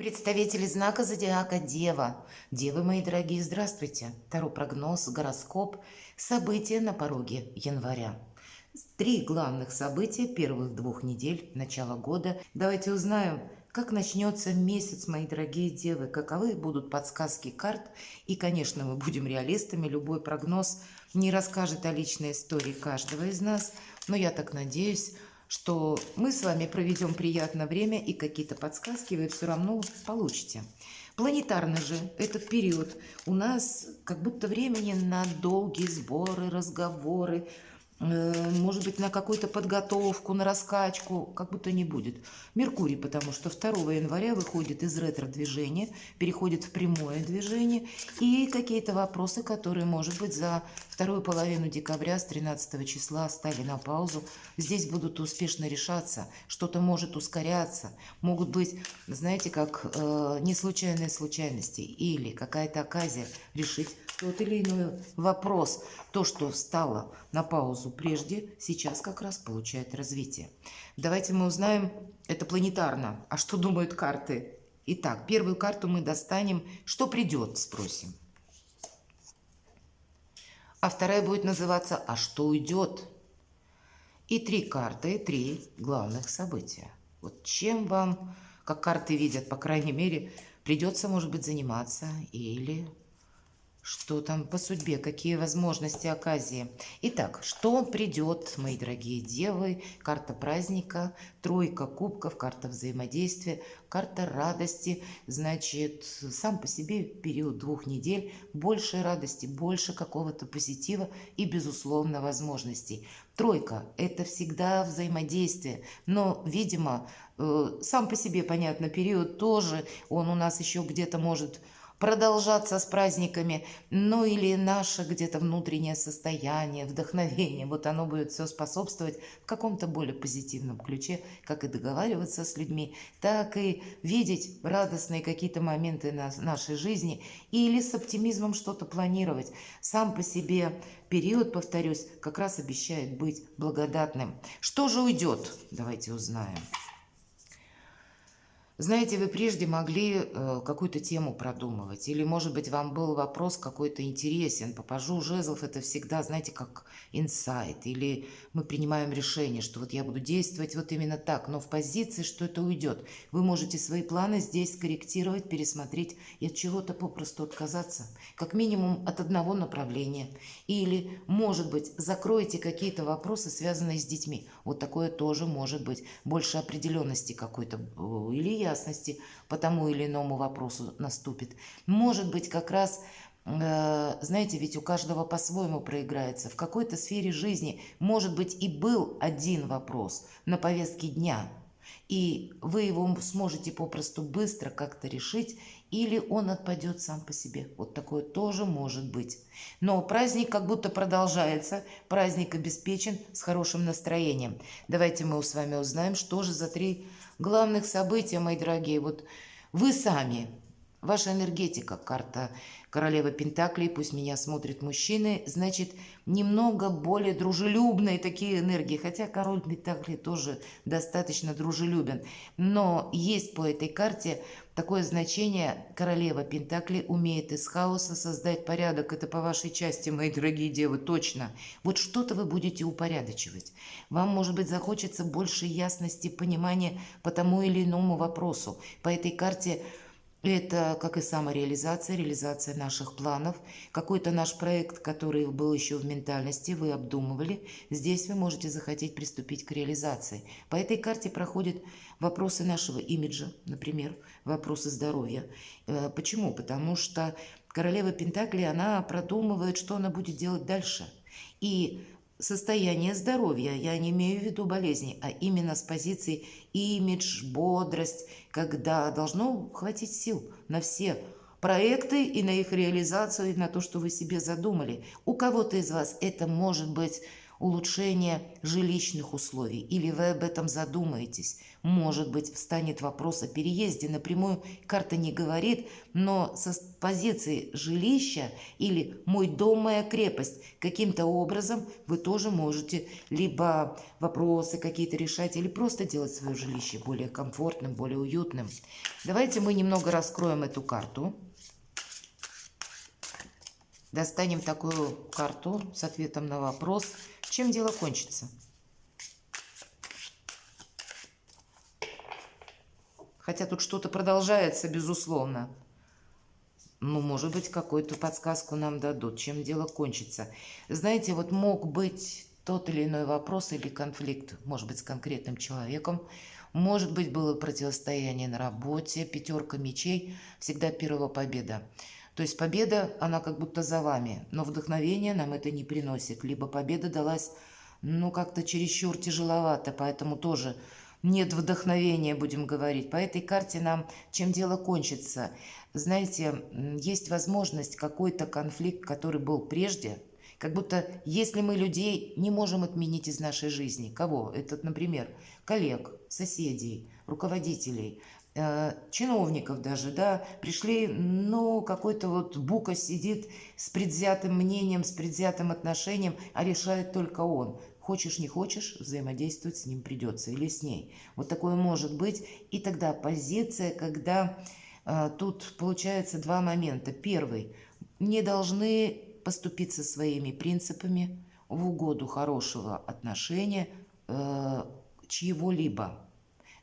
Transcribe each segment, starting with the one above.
Представители знака зодиака Дева. Девы, мои дорогие, здравствуйте. Таро прогноз, гороскоп, события на пороге января. Три главных события первых 2 недель начала года. Давайте узнаем, как начнется месяц, мои дорогие девы, каковы будут подсказки карт. И, конечно, мы будем реалистами. Любой прогноз не расскажет о личной истории каждого из нас. Но я так надеюсь, что мы с вами проведем приятное время и какие-то подсказки вы все равно получите. Планетарный же этот период у нас как будто времени на долгие сборы, разговоры, может быть, на какую-то подготовку, на раскачку, как будто не будет. Меркурий, потому что 2 января выходит из ретро-движения, переходит в прямое движение, и какие-то вопросы, которые, может быть, за вторую половину декабря с 13 числа стали на паузу, здесь будут успешно решаться, что-то может ускоряться, могут быть, знаете, как не случайные случайности или какая-то оказия решить тот или иной вопрос. То, что встало на паузу прежде, сейчас как раз получает развитие. Давайте мы узнаем, это планетарно, а что думают карты. Итак, первую карту мы достанем, что придет, спросим. А вторая будет называться «А что уйдет?». И 3 карты, 3 главных события. Вот чем вам, как карты видят, по крайней мере, придется, может быть, заниматься или... Что там по судьбе, какие возможности, оказии. Итак, что придет, мои дорогие девы? Карта праздника, тройка кубков, карта взаимодействия, карта радости. Значит, сам по себе период 2 недель, больше радости, больше какого-то позитива и, безусловно, возможностей. Тройка – это всегда взаимодействие, но, видимо, сам по себе, понятно, период тоже, он у нас еще где-то может продолжаться с праздниками, ну или наше где-то внутреннее состояние, вдохновение, вот оно будет все способствовать в каком-то более позитивном ключе, как и договариваться с людьми, так и видеть радостные какие-то моменты нашей жизни или с оптимизмом что-то планировать. Сам по себе период, повторюсь, как раз обещает быть благодатным. Что же уйдет? Давайте узнаем. Знаете, вы прежде могли какую-то тему продумывать, или, может быть, вам был вопрос какой-то интересен. По пажу жезлов это всегда, знаете, как инсайт, или мы принимаем решение, что вот я буду действовать вот именно так, но в позиции, что это уйдет. Вы можете свои планы здесь скорректировать, пересмотреть и от чего-то попросту отказаться, как минимум от одного направления. Или, может быть, закроете какие-то вопросы, связанные с детьми. Вот такое тоже может быть. Больше определенности какой-то или ясности по тому или иному вопросу наступит. Может быть, как раз, знаете, ведь у каждого по-своему проиграется. В какой-то сфере жизни, может быть, и был один вопрос на повестке дня, и вы его сможете попросту быстро как-то решить, или он отпадет сам по себе. Вот такое тоже может быть. Но праздник как будто продолжается, праздник обеспечен с хорошим настроением. Давайте мы с вами узнаем, что же за 3 главных события, мои дорогие. Вот вы сами, ваша энергетика, карта королевы Пентаклей, пусть меня смотрят мужчины, значит, немного более дружелюбные такие энергии, хотя король Пентаклей тоже достаточно дружелюбен. Но есть по этой карте такое значение: королева Пентаклей умеет из хаоса создать порядок. Это по вашей части, мои дорогие девы, точно. Вот что-то вы будете упорядочивать. Вам, может быть, захочется больше ясности, понимания по тому или иному вопросу. По этой карте это, как и самореализация, реализация наших планов, какой-то наш проект, который был еще в ментальности, вы обдумывали. Здесь вы можете захотеть приступить к реализации. По этой карте проходят вопросы нашего имиджа, например, вопросы здоровья. Почему? Потому что королева Пентаклей, она продумывает, что она будет делать дальше. И состояние здоровья, я не имею в виду болезни, а именно с позиции имидж, бодрость, когда должно хватить сил на все проекты и на их реализацию, и на то, что вы себе задумали. У кого-то из вас это может быть улучшение жилищных условий, или вы об этом задумаетесь. Может быть, встанет вопрос о переезде. Напрямую карта не говорит, но со позиции жилища или «мой дом, моя крепость» каким-то образом вы тоже можете либо вопросы какие-то решать, или просто делать свое жилище более комфортным, более уютным. Давайте мы немного раскроем эту карту. Достанем такую карту с ответом на вопрос, чем дело кончится. Хотя тут что-то продолжается, безусловно. Ну, может быть, какую-то подсказку нам дадут, чем дело кончится. Знаете, вот мог быть тот или иной вопрос или конфликт, может быть, с конкретным человеком. Может быть, было противостояние на работе, пятерка мечей, всегда первая победа. То есть победа, она как будто за вами, но вдохновение нам это не приносит. Либо победа далась, ну, как-то чересчур тяжеловато, поэтому тоже нет вдохновения, будем говорить. По этой карте нам чем дело кончится. Знаете, есть возможность какой-то конфликт, который был прежде, как будто если мы людей не можем отменить из нашей жизни. Кого? Это, например, коллег, соседей, руководителей, чиновников даже, да, пришли, ну, какой-то вот бука сидит с предвзятым мнением, с предвзятым отношением, а решает только он. Хочешь, не хочешь, взаимодействовать с ним придется или с ней. Вот такое может быть. И тогда позиция, когда тут получается два момента. Первый. Не должны поступиться своими принципами в угоду хорошего отношения чьего-либо.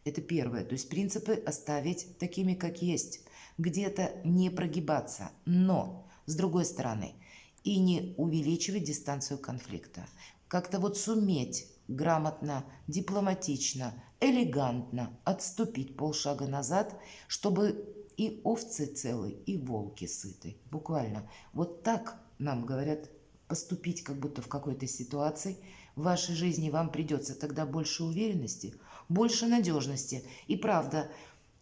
Это первое. То есть принципы оставить такими, как есть. Где-то не прогибаться. Но, с другой стороны, и не увеличивать дистанцию конфликта. Как-то вот суметь грамотно, дипломатично, элегантно отступить полшага назад, чтобы и овцы целы, и волки сыты. Буквально. Вот так нам говорят поступить как будто в какой-то ситуации. В вашей жизни вам придется тогда больше уверенности, больше надежности. И правда,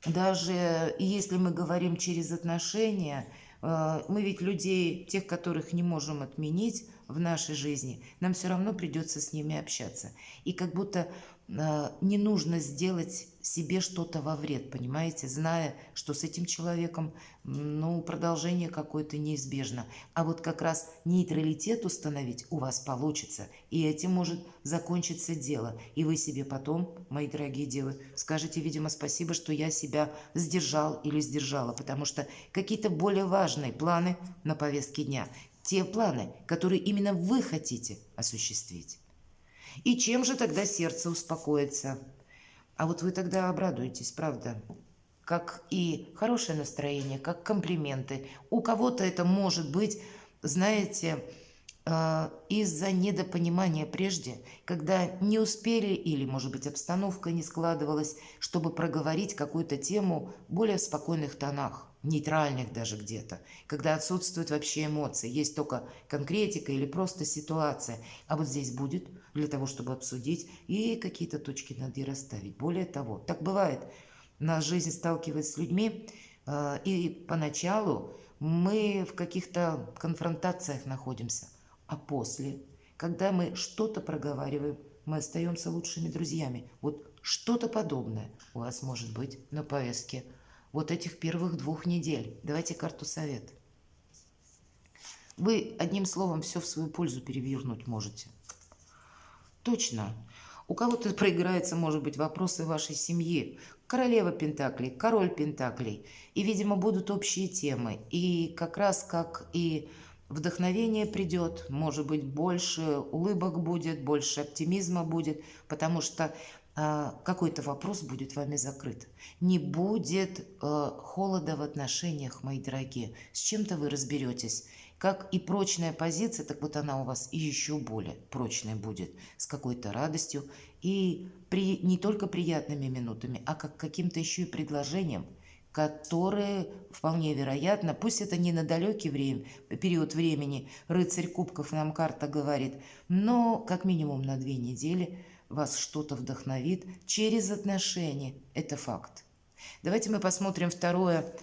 даже если мы говорим через отношения, мы ведь людей, тех, которых не можем отменить в нашей жизни, нам все равно придется с ними общаться. И как будто не нужно сделать себе что-то во вред, понимаете, зная, что с этим человеком, ну, продолжение какое-то неизбежно. А вот как раз нейтралитет установить у вас получится, и этим может закончиться дело. И вы себе потом, мои дорогие девы, скажете, видимо, спасибо, что я себя сдержал или сдержала, потому что какие-то более важные планы на повестке дня, те планы, которые именно вы хотите осуществить. И чем же тогда сердце успокоится? А вот вы тогда обрадуетесь, правда? Как и хорошее настроение, как комплименты. У кого-то это может быть, знаете, из-за недопонимания прежде, когда не успели или, может быть, обстановка не складывалась, чтобы проговорить какую-то тему в более спокойных тонах, нейтральных даже где-то, когда отсутствуют вообще эмоции, есть только конкретика или просто ситуация. А вот здесь будет для того, чтобы обсудить и какие-то точки над «и» расставить. Более того, так бывает, наша жизнь сталкивается с людьми, и поначалу мы в каких-то конфронтациях находимся, а после, когда мы что-то проговариваем, мы остаемся лучшими друзьями. Вот что-то подобное у вас может быть на повестке вот этих первых 2 недель. Давайте карту совет. Вы одним словом все в свою пользу перевернуть можете. Точно. У кого-то проиграются, может быть, вопросы вашей семьи. Королева Пентаклей, король Пентаклей. И, видимо, будут общие темы. И как раз как и вдохновение придет, может быть, больше улыбок будет, больше оптимизма будет, потому что какой-то вопрос будет вами закрыт. Не будет холода в отношениях, мои дорогие. С чем-то вы разберетесь. Как и прочная позиция, так вот она у вас и еще более прочная будет, с какой-то радостью и не только приятными минутами, а как каким-то еще и предложением, которые вполне вероятно, пусть это не на далекий период времени, рыцарь кубков нам карта говорит, но как минимум на 2 недели вас что-то вдохновит через отношения. Это факт. Давайте мы посмотрим второе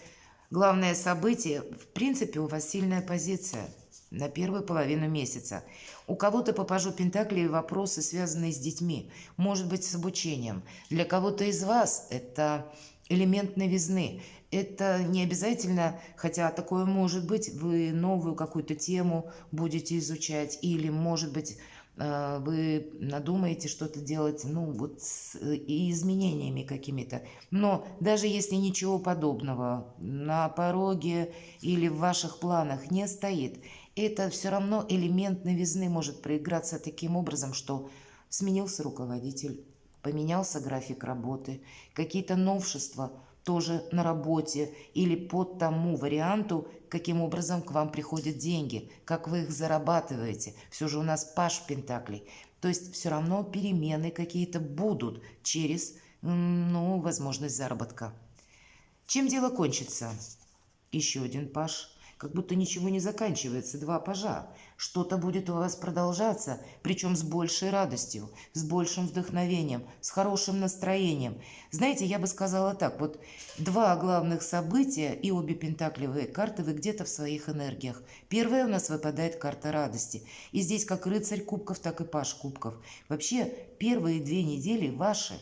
главное событие. В принципе, у вас сильная позиция. на первую половину месяца. У кого-то по пажу Пентаклей вопросы, связанные с детьми, может быть, с обучением. Для кого-то из вас это элемент новизны. Это не обязательно, хотя такое может быть, вы новую какую-то тему будете изучать, или, может быть, вы надумаете что-то делать, ну, вот и изменениями какими-то. Но даже если ничего подобного на пороге или в ваших планах не стоит, это все равно элемент новизны может проиграться таким образом, что сменился руководитель, поменялся график работы, какие-то новшества тоже на работе или по тому варианту, каким образом к вам приходят деньги, как вы их зарабатываете. Все же у нас паж Пентаклей. То есть все равно перемены какие-то будут через, ну, возможность заработка. Чем дело кончится? Еще один паж. Как будто ничего не заканчивается, два пажа. Что-то будет у вас продолжаться, причем с большей радостью, с большим вдохновением, с хорошим настроением. Знаете, я бы сказала так, вот два главных события и обе пентаклевые карты вы где-то в своих энергиях. Первая у нас выпадает карта радости. И здесь как рыцарь кубков, так и паж кубков. Вообще, первые 2 недели ваши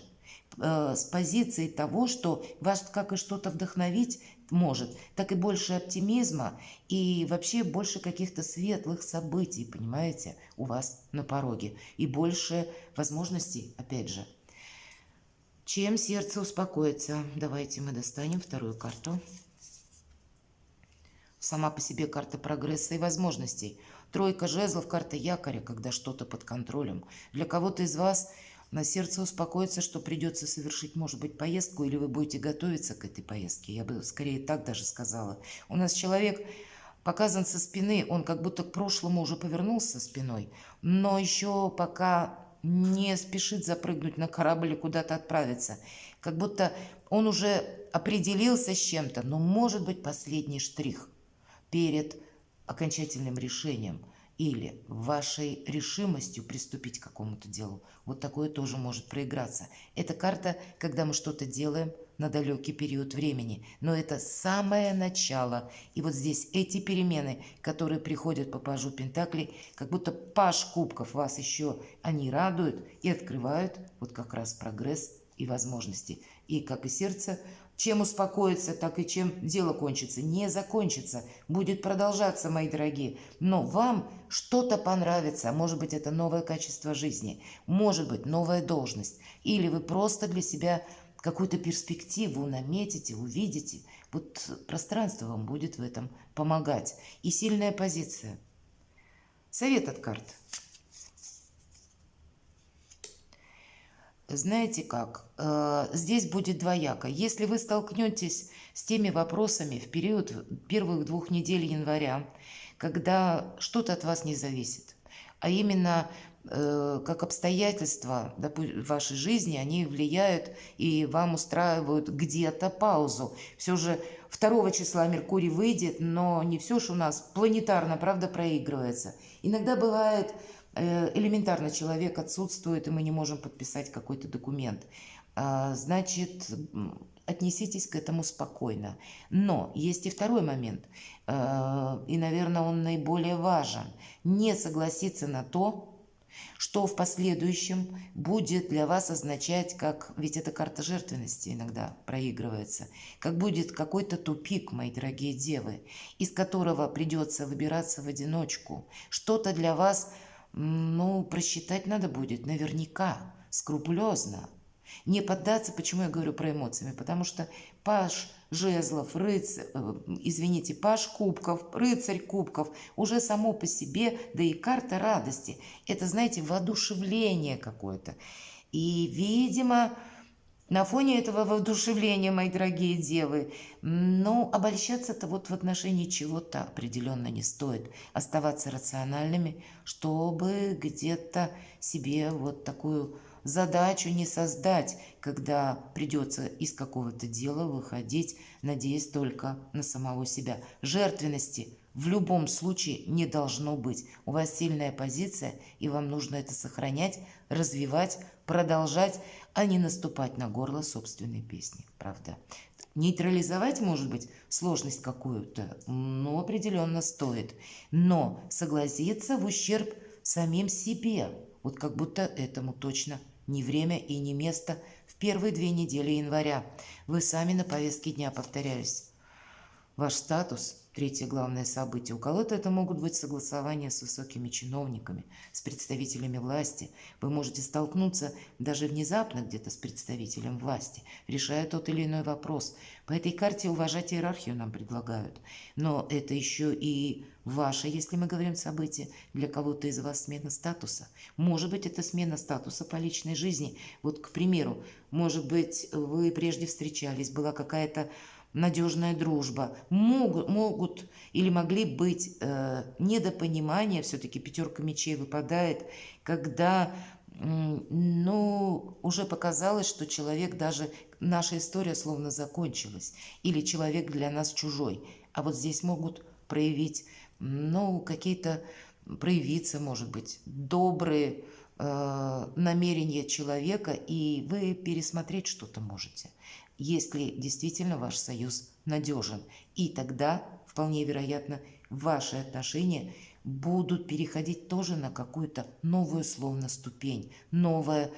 с позиции того, что вас как и что-то вдохновить может, так и больше оптимизма и вообще больше каких-то светлых событий, понимаете, у вас на пороге. И больше возможностей, опять же. Чем сердце успокоится? Давайте мы достанем вторую карту. Сама по себе карта прогресса и возможностей. Тройка жезлов, карта якоря, когда что-то под контролем. Для кого-то из вас на сердце успокоится, что придется совершить, может быть, поездку, или вы будете готовиться к этой поездке. Я бы скорее так даже сказала. У нас человек показан со спины, он как будто к прошлому уже повернулся спиной, но еще пока не спешит запрыгнуть на корабль и куда-то отправиться. Как будто он уже определился с чем-то, но может быть последний штрих перед окончательным решением или вашей решимостью приступить к какому-то делу. Вот такое тоже может проиграться. Это карта, когда мы что-то делаем на далекий период времени. Но это самое начало. И вот здесь эти перемены, которые приходят по пажу Пентаклей, как будто паж кубков вас еще, они радуют и открывают вот как раз прогресс и возможности. И как и сердце, чем успокоится, так и чем дело кончится. Не закончится, будет продолжаться, мои дорогие. Но вам что-то понравится. Может быть, это новое качество жизни. Может быть, новая должность. Или вы просто для себя какую-то перспективу наметите, увидите. Вот пространство вам будет в этом помогать. И сильная позиция. Совет от карт. Знаете как, здесь будет двояко. Если вы столкнетесь с теми вопросами в период первых 2 недель января, когда что-то от вас не зависит, а именно как обстоятельства в вашей жизни, они влияют и вам устраивают где-то паузу. Все же 2 числа Меркурий выйдет, но не все же у нас планетарно, правда, проигрывается. Иногда бывает элементарно человек отсутствует, и мы не можем подписать какой-то документ. Значит, отнеситесь к этому спокойно. Но есть и второй момент, и, наверное, он наиболее важен. Не согласиться на то, что в последующем будет для вас означать, как, ведь эта карта жертвенности иногда проигрывается, как будет какой-то тупик, мои дорогие девы, из которого придется выбираться в одиночку. Что-то для вас, ну, просчитать надо будет наверняка, скрупулезно. Не поддаться, почему я говорю про эмоциями, потому что паж жезлов, паж кубков, рыцарь кубков уже само по себе, да и карта радости. Это, знаете, воодушевление какое-то. И, видимо, на фоне этого воодушевления, мои дорогие девы, ну, обольщаться-то вот в отношении чего-то определенно не стоит. Оставаться рациональными, чтобы где-то себе вот такую задачу не создать, когда придется из какого-то дела выходить, надеясь только на самого себя. Жертвенности в любом случае не должно быть. У вас сильная позиция, и вам нужно это сохранять, развивать, продолжать, а не наступать на горло собственной песни. Правда? Нейтрализовать, может быть, сложность какую-то, ну, определенно стоит. Но согласиться в ущерб самим себе, вот как будто этому точно не время и не место в первые 2 недели января. Вы сами на повестке дня, повторяюсь. Ваш статус – третье главное событие. У кого-то это могут быть согласования с высокими чиновниками, с представителями власти. Вы можете столкнуться даже внезапно где-то с представителем власти, решая тот или иной вопрос. По этой карте уважать иерархию нам предлагают. Но это еще и ваше, если мы говорим событие, для кого-то из вас смена статуса. Может быть, это смена статуса по личной жизни. Вот, к примеру, может быть, вы прежде встречались, была какая-то надежная дружба, могут или могли быть недопонимания, все-таки пятерка мечей выпадает, когда, ну, уже показалось, что человек даже, наша история словно закончилась, или человек для нас чужой, а вот здесь могут проявить, ну, какие-то, проявиться, может быть, добрые намерения человека, и вы пересмотреть что-то можете, если действительно ваш союз надежен. И тогда, вполне вероятно, ваши отношения будут переходить тоже на какую-то новую, словно, ступень. Новая,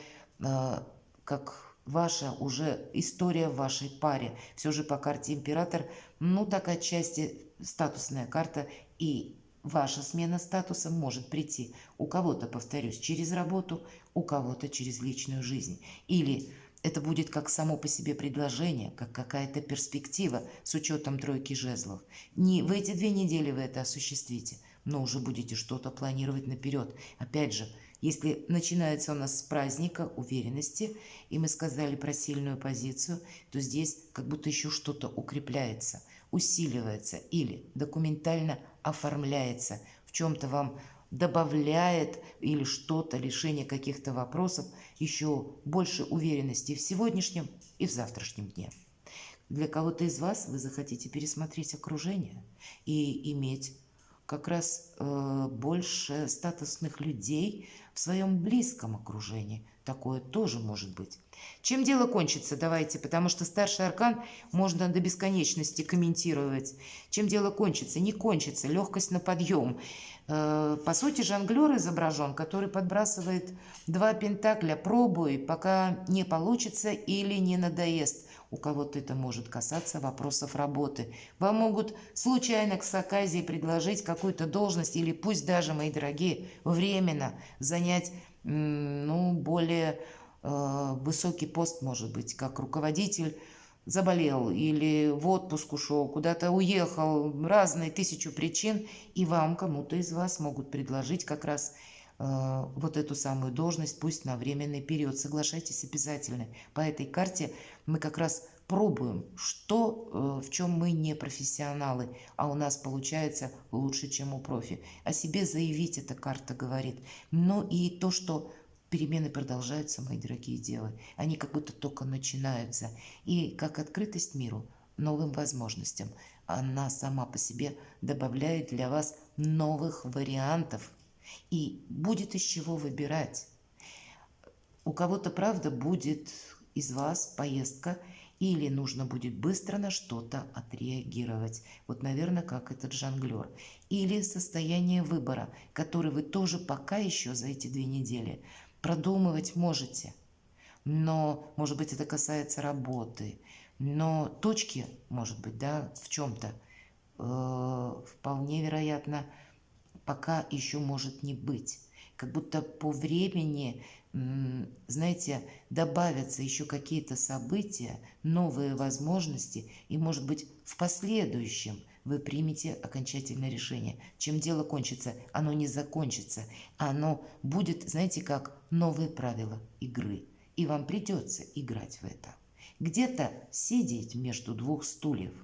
как ваша уже история в вашей паре. Все же по карте император, ну, так отчасти статусная карта, и ваша смена статуса может прийти у кого-то, повторюсь, через работу, у кого-то через личную жизнь. Или это будет как само по себе предложение, как какая-то перспектива с учетом тройки жезлов. Не в эти 2 недели вы это осуществите, но уже будете что-то планировать наперед. Опять же, если начинается у нас с праздника уверенности, и мы сказали про сильную позицию, то здесь как будто еще что-то укрепляется, усиливается или документально оформляется, в чем-то вам добавляет или что-то, решение каких-то вопросов, еще больше уверенности в сегодняшнем и в завтрашнем дне. Для кого-то из вас вы захотите пересмотреть окружение и иметь как раз больше статусных людей в своем близком окружении. Такое тоже может быть. Чем дело кончится, давайте, потому что старший аркан можно до бесконечности комментировать. Чем дело кончится? Не кончится, легкость на подъем. По сути, жонглер изображен, который подбрасывает 2 пентакля, пробуй, пока не получится или не надоест. У кого-то это может касаться вопросов работы. Вам могут случайно к оказии предложить какую-то должность или пусть даже, мои дорогие, временно занять, ну, более высокий пост, может быть, как руководитель, заболел или в отпуск ушел, куда-то уехал, разные 1000 причин, и вам, кому-то из вас, могут предложить как раз вот эту самую должность, пусть на временный период. Соглашайтесь обязательно. По этой карте мы как раз пробуем, что, в чем мы не профессионалы, а у нас получается лучше, чем у профи. О себе заявить эта карта говорит. Ну и то, что перемены продолжаются, мои дорогие девы. Они как будто только начинаются. И как открытость миру, новым возможностям, она сама по себе добавляет для вас новых вариантов. И будет из чего выбирать. У кого-то, правда, будет из вас поездка, или нужно будет быстро на что-то отреагировать. Вот, наверное, как этот жонглер. Или состояние выбора, который вы тоже пока еще за эти 2 недели продумывать можете. Но, может быть, это касается работы. Но точки, может быть, да, в чем-то вполне вероятно, пока еще может не быть. Как будто по времени, знаете, добавятся еще какие-то события, новые возможности, и, может быть, в последующем вы примете окончательное решение. Чем дело кончится, оно не закончится. Оно будет, знаете, как новые правила игры. И вам придется играть в это. Где-то сидеть между 2 стульев,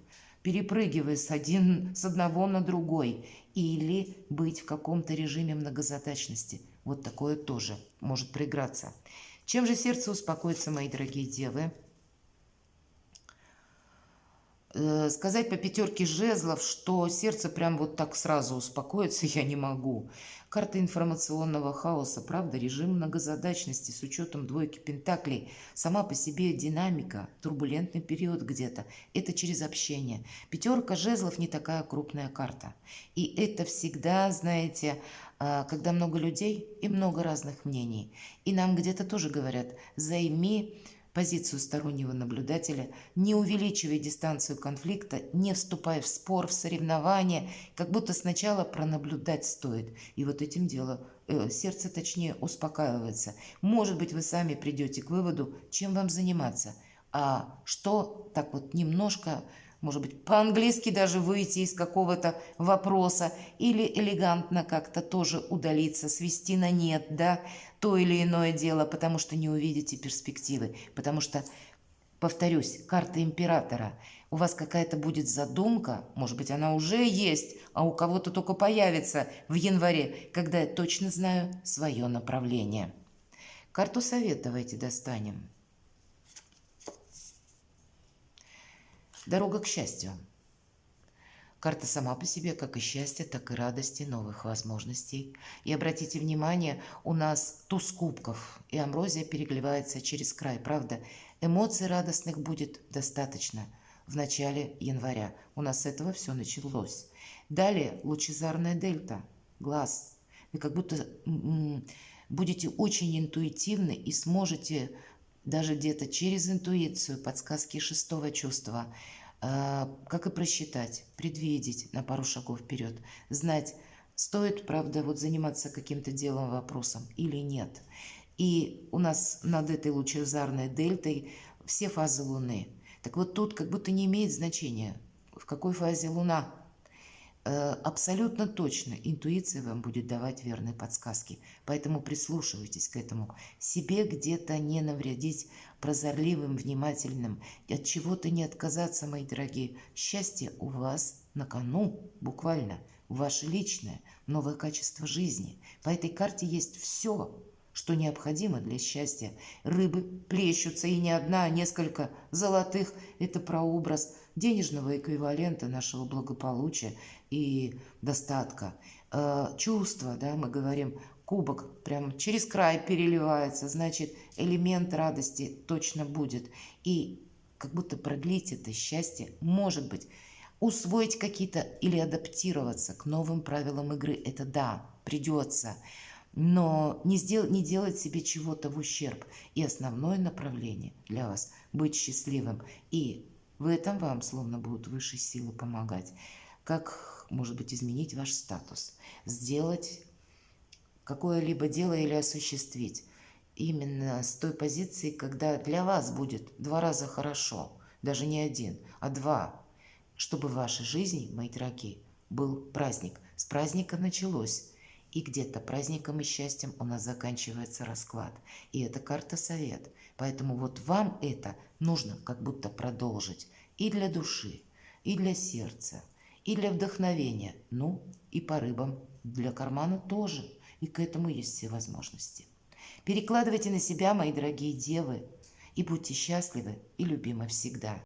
перепрыгивая с одного на другой, или быть в каком-то режиме многозадачности. Вот такое тоже может проиграться. Чем же сердце успокоится, мои дорогие девы? Сказать по пятерке жезлов, что сердце прям вот так сразу успокоится, я не могу. Карта информационного хаоса, правда, режим многозадачности с учетом двойки пентаклей. Сама по себе динамика, турбулентный период где-то. Это через общение. Пятерка жезлов не такая крупная карта. И это всегда, знаете, когда много людей и много разных мнений. И нам где-то тоже говорят, займи позицию стороннего наблюдателя, не увеличивай дистанцию конфликта, не вступай в спор, в соревнования, как будто сначала пронаблюдать стоит. И вот этим дело, сердце точнее успокаивается. Может быть, вы сами придете к выводу, чем вам заниматься. А что так вот немножко, может быть, по-английски даже выйти из какого-то вопроса или элегантно как-то тоже удалиться, свести на нет, да, то или иное дело, потому что не увидите перспективы, потому что, повторюсь, карта императора, у вас какая-то будет задумка, может быть, она уже есть, а у кого-то только появится в январе, когда я точно знаю свое направление. Карту совет давайте достанем. Дорога к счастью. Карта сама по себе, как и счастье, так и радости, новых возможностей. И обратите внимание, у нас туз кубков, и амброзия переливается через край, правда? Эмоций радостных будет достаточно в начале января. У нас с этого все началось. Далее лучезарная дельта, глаз. Вы как будто будете очень интуитивны и сможете даже где-то через интуицию, подсказки шестого чувства, как и просчитать, предвидеть на пару шагов вперед, знать, стоит, правда, вот заниматься каким-то делом, вопросом или нет. И у нас над этой лучезарной дельтой все фазы Луны. Так вот тут как будто не имеет значения, в какой фазе Луна. Абсолютно точно интуиция вам будет давать верные подсказки. Поэтому прислушивайтесь к этому. Себе где-то не навредить, прозорливым, внимательным. От чего-то не отказаться, мои дорогие. Счастье у вас на кону, буквально. Ваше личное, новое качество жизни. По этой карте есть все, что необходимо для счастья. Рыбы плещутся, и не одна, а несколько золотых. Это прообраз денежного эквивалента нашего благополучия и достатка. Чувства, да, мы говорим, кубок прям через край переливается, значит, элемент радости точно будет. И как будто продлить это счастье, может быть, усвоить какие-то или адаптироваться к новым правилам игры, это да, придется. Но не делать себе чего-то в ущерб. И основное направление для вас – быть счастливым. И в этом вам словно будут высшие силы помогать. Как, может быть, изменить ваш статус, сделать какое-либо дело или осуществить. Именно с той позиции, когда для вас будет 2 раза хорошо, даже не 1, а 2, чтобы в вашей жизни, мои дорогие, был праздник. С праздника началось. И где-то праздником и счастьем у нас заканчивается расклад. И это карта совет. Поэтому вот вам это нужно как будто продолжить. И для души, и для сердца, и для вдохновения. Ну, и по рыбам для кармана тоже. И к этому есть все возможности. Перекладывайте на себя, мои дорогие девы, и будьте счастливы и любимы всегда.